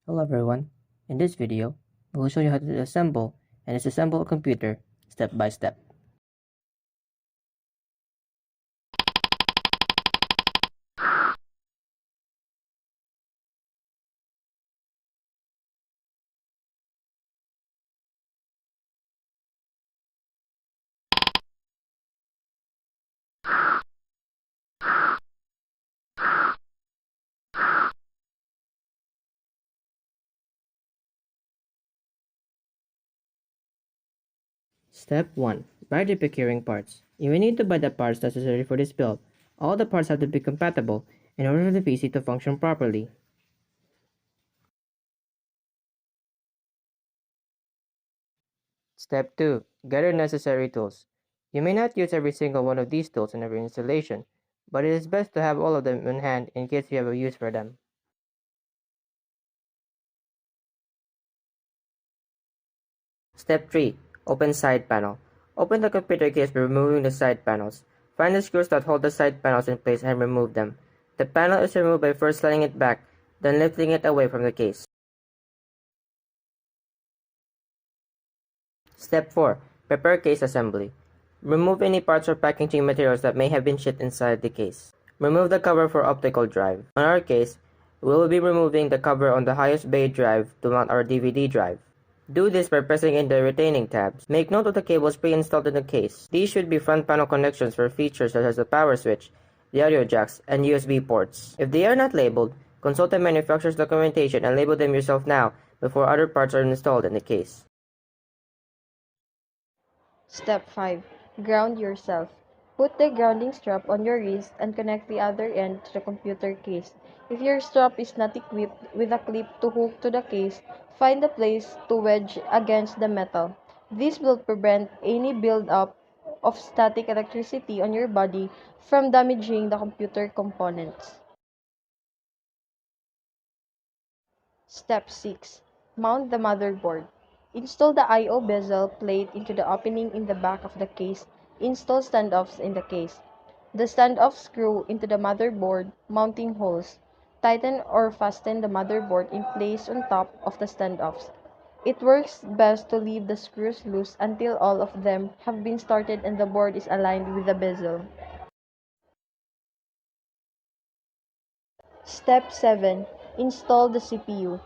Hello everyone, in this video, we will show you how to assemble and disassemble a computer step by step. Step 1. Buy the procuring parts. You will need to buy the parts necessary for this build. All the parts have to be compatible in order for the PC to function properly. Step 2. Gather necessary tools. You may not use every single one of these tools in every installation, but it is best to have all of them in hand in case you have a use for them. Step 3. Open side panel. Open the computer case by removing the side panels. Find the screws that hold the side panels in place and remove them. The panel is removed by first sliding it back, then lifting it away from the case. Step 4. Prepare case assembly. Remove any parts or packaging materials that may have been shipped inside the case. Remove the cover for optical drive. On our case, we will be removing the cover on the highest bay drive to mount our DVD drive. Do this by pressing in the retaining tabs. Make note of the cables pre-installed in the case. These should be front panel connections for features such as the power switch, the audio jacks, and USB ports. If they are not labeled, consult the manufacturer's documentation and label them yourself now before other parts are installed in the case. Step 5. Ground yourself. Put the grounding strap on your wrist and connect the other end to the computer case. If your strap is not equipped with a clip to hook to the case, find a place to wedge against the metal. This will prevent any buildup of static electricity on your body from damaging the computer components. Step 6. Mount the motherboard. Install the I/O bezel plate into the opening in the back of the case. Install standoffs in the case. The standoff screw into the motherboard mounting holes. Tighten or fasten the motherboard in place on top of the standoffs. It works best to leave the screws loose until all of them have been started and the board is aligned with the bezel. Step 7. Install the CPU.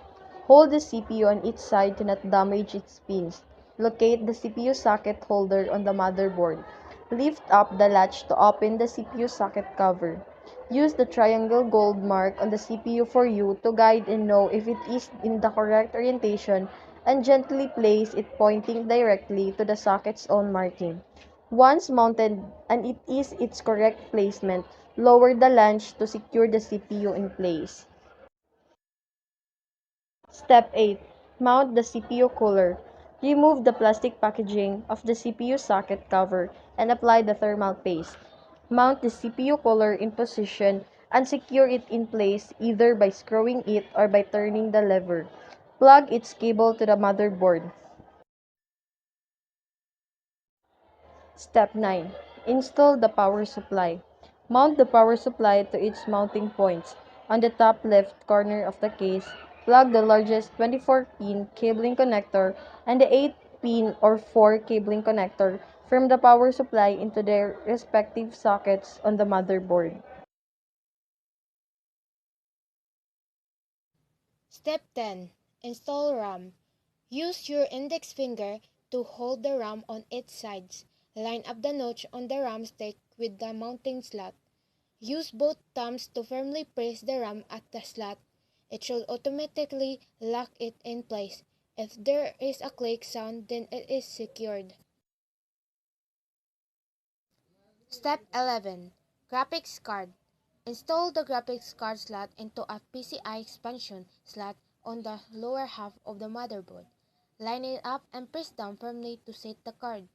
Hold the CPU on each side to not damage its pins. Locate the CPU socket holder on the motherboard. Lift up the latch to open the CPU socket cover. Use the triangle gold mark on the CPU for you to guide and know if it is in the correct orientation, and gently place it pointing directly to the socket's own marking. Once mounted and it is its correct placement, lower the latch to secure the CPU in place. Step 8. Mount the CPU cooler. Remove the plastic packaging of the CPU socket cover and apply the thermal paste. Mount the CPU cooler in position and secure it in place either by screwing it or by turning the lever. Plug its cable to the motherboard. Step 9. Install the power supply. Mount the power supply to its mounting points. On the top left corner of the case, plug the largest 24-pin cabling connector and the 8-pin or 4 cabling connector from the power supply into their respective sockets on the motherboard. Step 10. Install RAM. Use your index finger to hold the RAM on its sides. Line up the notch on the RAM stick with the mounting slot. Use both thumbs to firmly press the RAM at the slot. It should automatically lock it in place. If there is a click sound, then it is secured. Step 11. Graphics card. Install the graphics card slot into a PCI expansion slot on the lower half of the motherboard. Line it up and press down firmly to set the card.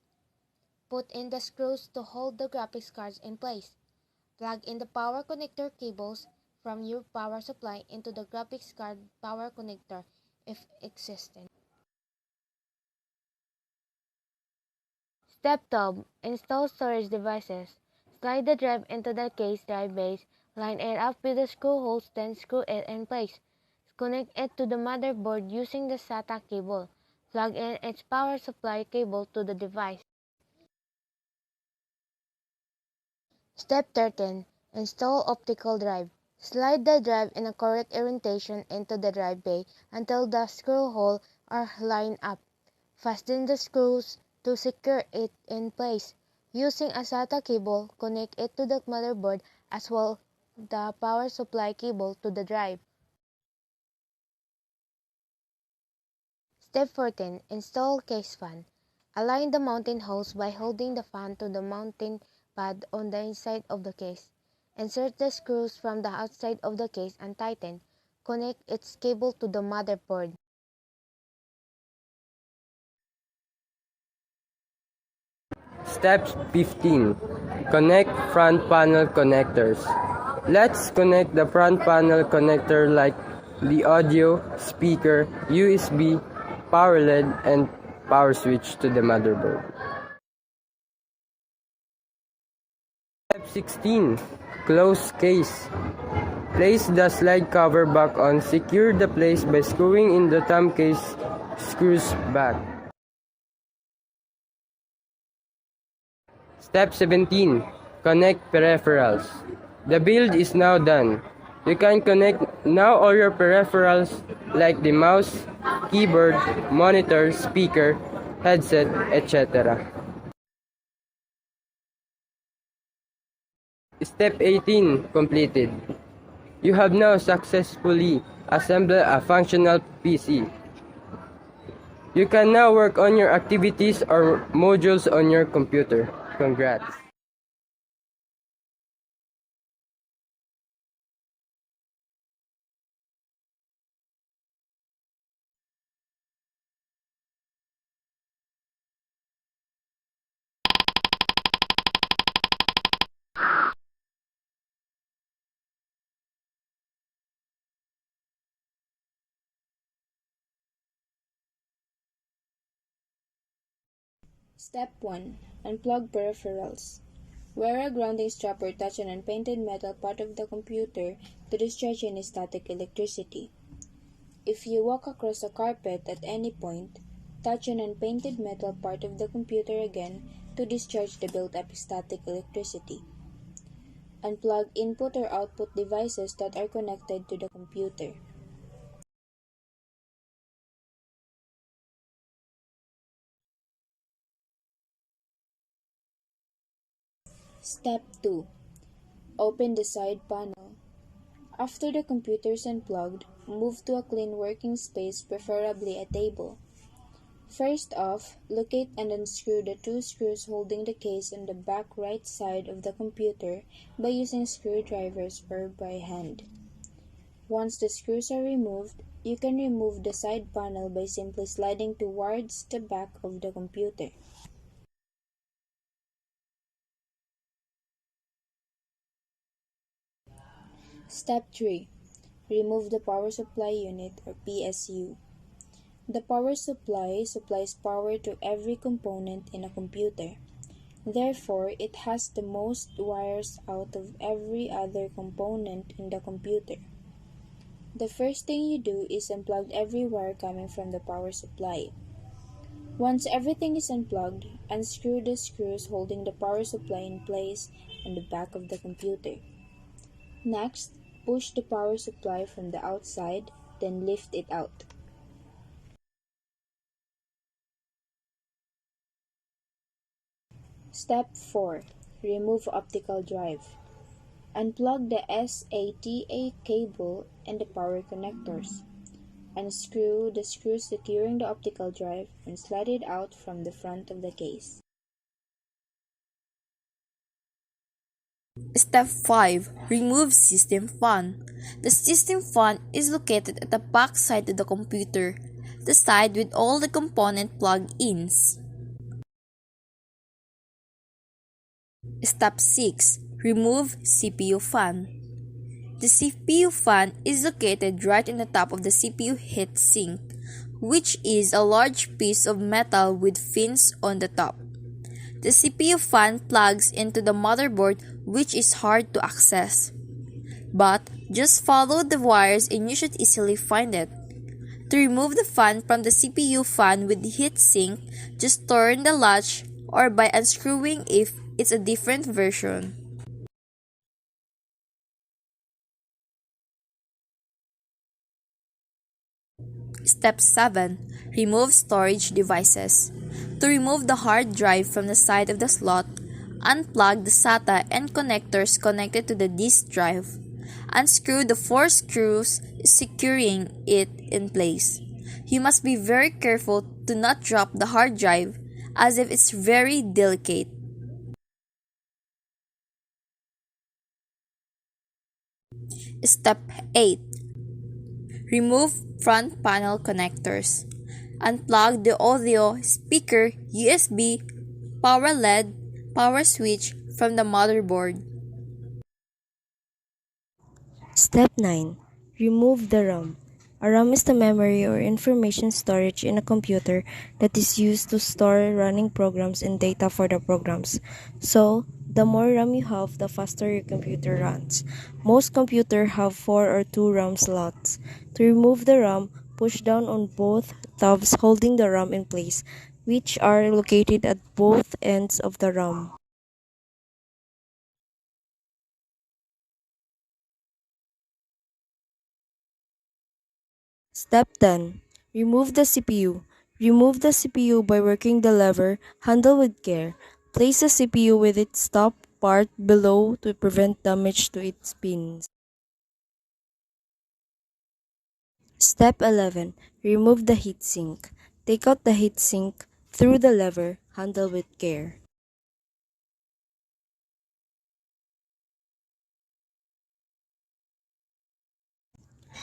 Put in the screws to hold the graphics cards in place. Plug in the power connector cables from your power supply into the graphics card power connector if existing. Step 12. Install storage devices. Slide the drive into the case drive base. Line it up with the screw holes, then screw it in place. Connect it to the motherboard using the SATA cable. Plug in its power supply cable to the device. Step 13. Install optical drive. Slide the drive in a correct orientation into the drive bay until the screw holes are lined up. Fasten the screws to secure it in place. Using a SATA cable, connect it to the motherboard as well as the power supply cable to the drive. Step 14. Install case fan. Align the mounting hose by holding the fan to the mounting pad on the inside of the case. Insert the screws from the outside of the case and tighten. Connect its cable to the motherboard. Step 15. Connect front panel connectors. Let's connect the front panel connector like the audio, speaker, USB, power LED, and power switch to the motherboard. Step 16. Close case. Place the slide cover back on. Secure the place by screwing in the thumb case screws back. Step 17. Connect peripherals. The build is now done. You can connect now all your peripherals like the mouse, keyboard, monitor, speaker, headset, etc. Step 18 completed. You have now successfully assembled a functional PC. You can now work on your activities or modules on your computer. Congrats! Step 1. Unplug peripherals. Wear a grounding strap or touch an unpainted metal part of the computer to discharge any static electricity. If you walk across a carpet at any point, touch an unpainted metal part of the computer again to discharge the built-up static electricity. Unplug input or output devices that are connected to the computer. Step 2. Open the side panel. After the computer is unplugged, move to a clean working space, preferably a table. First off, locate and unscrew the two screws holding the case on the back right side of the computer by using screwdrivers or by hand. Once the screws are removed, you can remove the side panel by simply sliding towards the back of the computer. Step 3. Remove the power supply unit or PSU. The power supply supplies power to every component in a computer. Therefore, it has the most wires out of every other component in the computer. The first thing you do is unplug every wire coming from the power supply. Once everything is unplugged, unscrew the screws holding the power supply in place on the back of the computer. Next, push the power supply from the outside, then lift it out. Step 4. Remove optical drive. Unplug the SATA cable and the power connectors. Unscrew the screws securing the optical drive and slide it out from the front of the case. Step 5. Remove system fan. The system fan is located at the back side of the computer, the side with all the component plug-ins. Step 6. Remove CPU fan. The CPU fan is located right in the top of the CPU heatsink, which is a large piece of metal with fins on the top. The CPU fan plugs into the motherboard, which is hard to access. But Just follow the wires and you should easily find it. To remove the fan from the CPU fan with the heatsink, just turn the latch or by unscrewing if it's a different version. Step 7. Remove storage devices. To remove the hard drive from the side of the slot, unplug the SATA and connectors connected to the disk drive. Unscrew the 4 screws securing it in place. You must be very careful to not drop the hard drive as if it's very delicate. Step 8. Remove front panel connectors. Unplug the audio, speaker, USB, power LED, power switch from the motherboard. Step 9. Remove the RAM. A RAM is the memory or information storage in a computer that is used to store running programs and data for the programs. So, the more RAM you have, the faster your computer runs. Most computers have 4 or 2 RAM slots. To remove the RAM, push down on both tabs holding the RAM in place, which are located at both ends of the RAM. Step 10. Remove the CPU. Remove the CPU by working the lever. Handle with care. Place the CPU with its top part below to prevent damage to its pins. Step 11. Remove the heatsink. Take out the heatsink through the lever. Handle with care.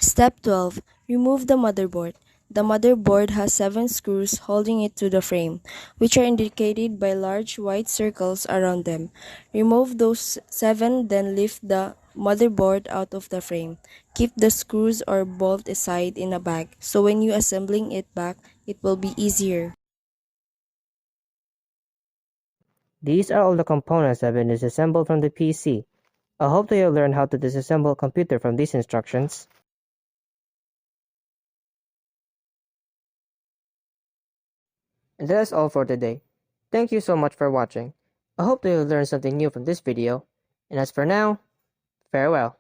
Step 12. Remove the motherboard. The motherboard has 7 screws holding it to the frame, which are indicated by large white circles around them. Remove those 7, then lift the motherboard out of the frame. Keep the screws or bolt aside in a bag, so when you assembling it back, it will be easier. These are all the components that have been disassembled from the PC. I hope that you'll learn how to disassemble a computer from these instructions. And that is all for today. Thank you so much for watching. I hope that you learned something new from this video. And as for now, farewell.